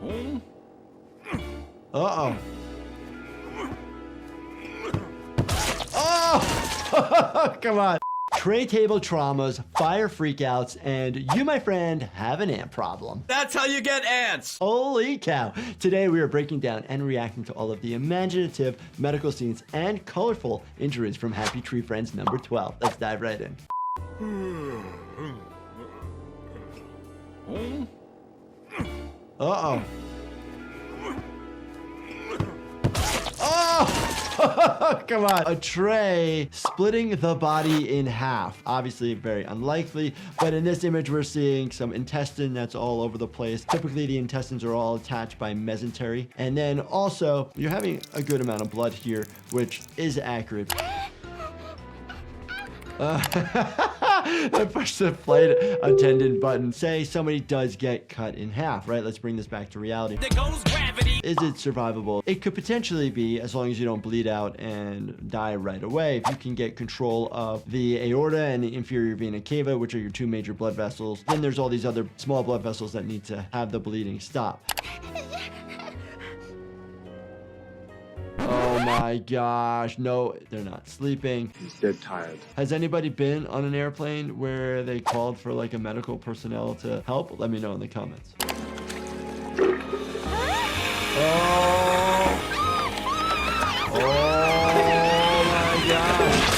Uh-oh. Oh! Come on. Tray table traumas, fire freakouts, and you, my friend, have an ant problem. That's how you get ants! Holy cow. Today we are breaking down and reacting to all of the imaginative medical scenes and colorful injuries from Happy Tree Friends number 12. Let's dive right in. Uh-oh. Oh! Come on. A tray splitting the body in half. Obviously very unlikely, but in this image we're seeing some intestine that's all over the place. Typically the intestines are all attached by mesentery. And then also you're having a good amount of blood here, which is accurate. Push the flight attendant button. Say somebody does get cut in half, right? Let's bring this back to reality. There goes gravity. Is it survivable? It could potentially be, as long as you don't bleed out and die right away. If you can get control of the aorta and the inferior vena cava, which are your two major blood vessels, then there's all these other small blood vessels that need to have the bleeding stop. Oh my gosh, no, they're not sleeping. He's dead tired. Has anybody been on an airplane where they called for like a medical personnel to help? Let me know in the comments. Oh! Oh my gosh!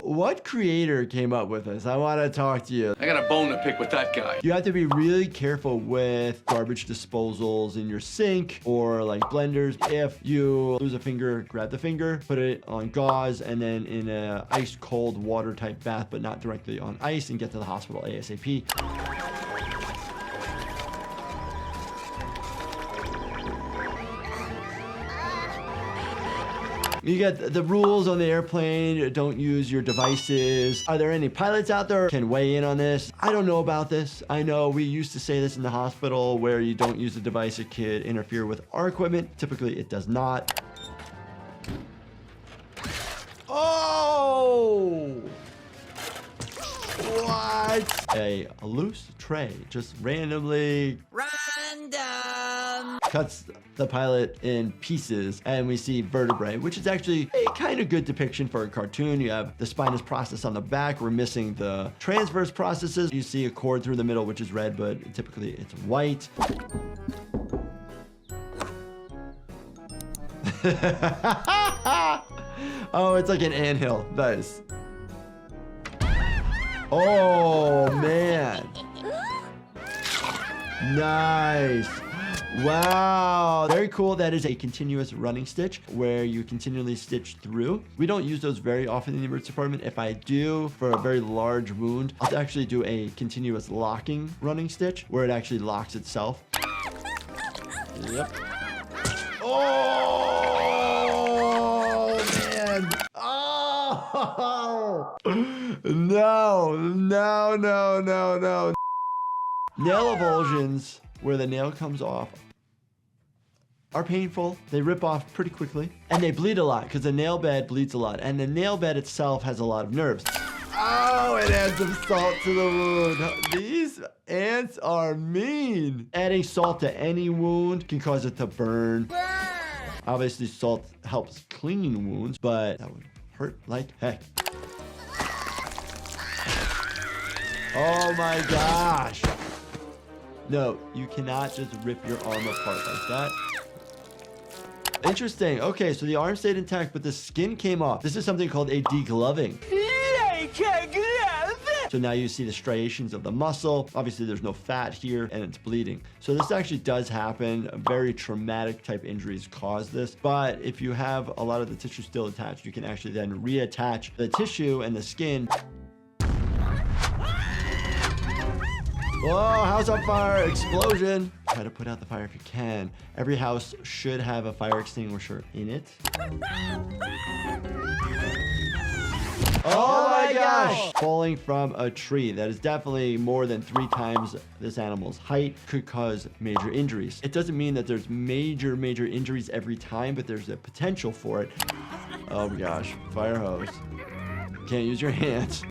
What creator came up with this? I want to talk to you. I got a bone to pick with that guy. You have to be really careful with garbage disposals in your sink or like blenders. If you lose a finger, grab the finger, put it on gauze, and then in a ice cold water type bath, but not directly on ice, and get to the hospital ASAP. You get the rules on the airplane. Don't use your devices. Are there any pilots out there who can weigh in on this? I don't know about this. I know we used to say this in the hospital where you don't use the device. It could interfere with our equipment. Typically, it does not. Oh! What? A loose tray just randomly cuts the pilot in pieces, and we see vertebrae, which is actually a kind of good depiction for a cartoon. You have the spinous process on the back. We're missing the transverse processes. You see a cord through the middle, which is red, but typically it's white. Oh, it's like an anthill. Nice. Oh, man. Nice. Wow. Very cool. That is a continuous running stitch where you continually stitch through. We don't use those very often in the emergency department. If I do for a very large wound, I'll actually do a continuous locking running stitch where it actually locks itself. Yep. Oh, man. Oh, no, no, no, no, no. Nail avulsions, where the nail comes off, are painful. They rip off pretty quickly, and they bleed a lot because the nail bed bleeds a lot, and the nail bed itself has a lot of nerves. Oh, it adds some salt to the wound. These ants are mean. Adding salt to any wound can cause it to burn. Obviously, salt helps clean wounds, but that would hurt like heck. Oh my gosh. No, you cannot just rip your arm apart like that. Interesting. Okay, so the arm stayed intact, but the skin came off. This is something called a degloving. So now you see the striations of the muscle. Obviously, there's no fat here, and it's bleeding. So this actually does happen. Very traumatic type injuries cause this. But if you have a lot of the tissue still attached, you can actually then reattach the tissue and the skin. Whoa, house on fire, explosion. Try to put out the fire if you can. Every house should have a fire extinguisher in it. Oh my gosh! Falling from a tree. That is definitely more than 3 times this animal's height. Could cause major injuries. It doesn't mean that there's major injuries every time, but there's a potential for it. Oh my gosh, fire hose. Can't use your hands.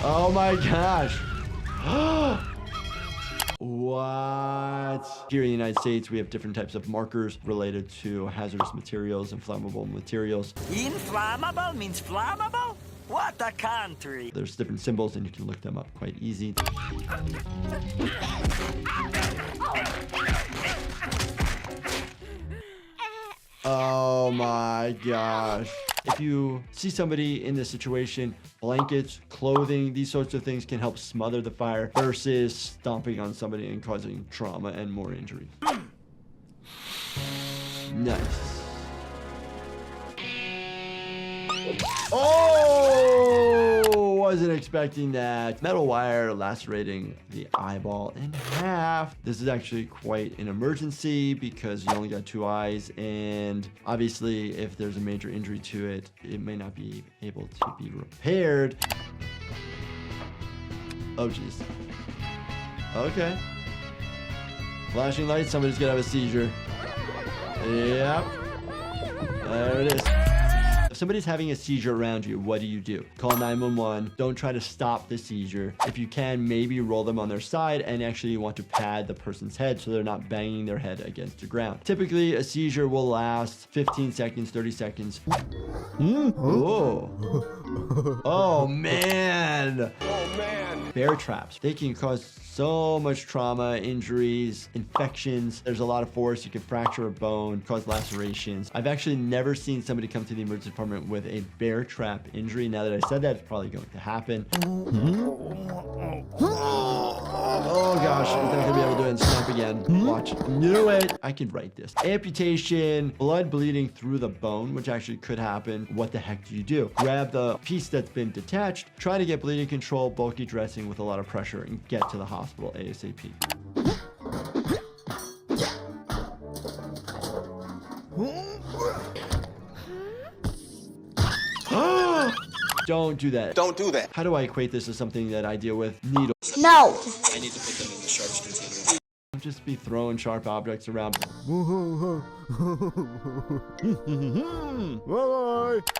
Oh my gosh. What? Here in the United States, we have different types of markers related to hazardous materials and flammable materials. Inflammable means flammable? What a country! There's different symbols and you can look them up quite easy. Oh my gosh. If you see somebody in this situation, blankets, clothing, these sorts of things can help smother the fire versus stomping on somebody and causing trauma and more injury. Nice. Oh, wasn't expecting that. Metal wire lacerating the eyeball in half. This is actually quite an emergency because you only got 2 eyes, and obviously if there's a major injury to it, it may not be able to be repaired. Oh geez. Okay. Flashing lights, somebody's gonna have a seizure. Yep. There it is. If somebody's having a seizure around you, what do? Call 911. Don't try to stop the seizure. If you can, maybe roll them on their side, and actually you want to pad the person's head so they're not banging their head against the ground. Typically, a seizure will last 15 seconds, 30 seconds. Oh. Oh, man. Oh, man. Bear traps. They can cause so much trauma, injuries, infections. There's a lot of force. You can fracture a bone, cause lacerations. I've actually never seen somebody come to the emergency department with a bear trap injury. Now that I said that, it's probably going to happen. Oh gosh, I'm not gonna be able to do it and snap again. Watch. Knew it. I can write this. Amputation, blood bleeding through the bone, which actually could happen. What the heck do? Grab the piece that's been detached, try to get bleeding control, bulky dressing with a lot of pressure, and get to the hospital ASAP. Don't do that. Don't do that. How do I equate this to something that I deal with? Needles. No. I need to put them in the sharps container. Don't just be throwing sharp objects around.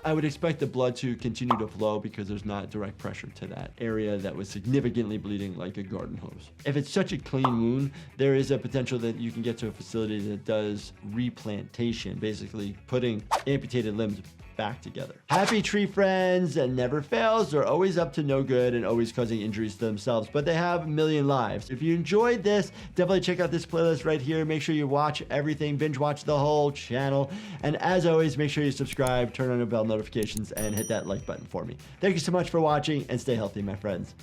I would expect the blood to continue to flow because there's not direct pressure to that area that was significantly bleeding like a garden hose. If it's such a clean wound, there is a potential that you can get to a facility that does replantation, basically putting amputated limbs back together. Happy tree friends that never fails. They're always up to no good and always causing injuries to themselves, but they have a million lives. If you enjoyed this, definitely check out this playlist right here. Make sure you watch everything, binge watch the whole channel. And as always, make sure you subscribe, turn on your bell notifications, and hit that like button for me. Thank you so much for watching, and stay healthy, my friends.